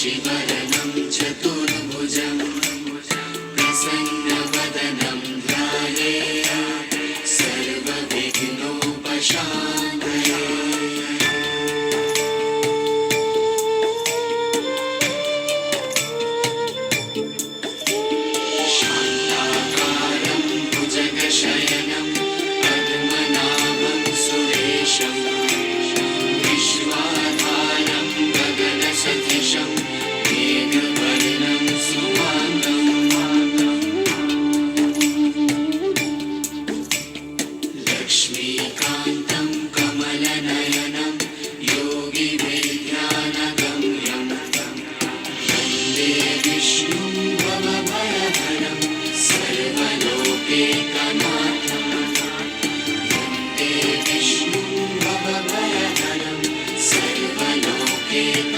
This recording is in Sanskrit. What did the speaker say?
शशिवदनं चतुर्भुजं प्रसन्नवदनं ध्यायेत् सर्वविघ्नोपशान्तये। शान्ताकारं भुजगशयनं पद्मनाभं सुरेशं विश्वाधारं गगनसदृशं मेघवर्णं सुभाङ्गं लक्ष्मीकान्तं कमलनयनं योगिविद्यानगम्यं वन्दे विष्णुं भवभयहरं सर्वलोकैकनाथं वन्दे विष्णुं भवभयहरं सर्वलोकैकनाथम्।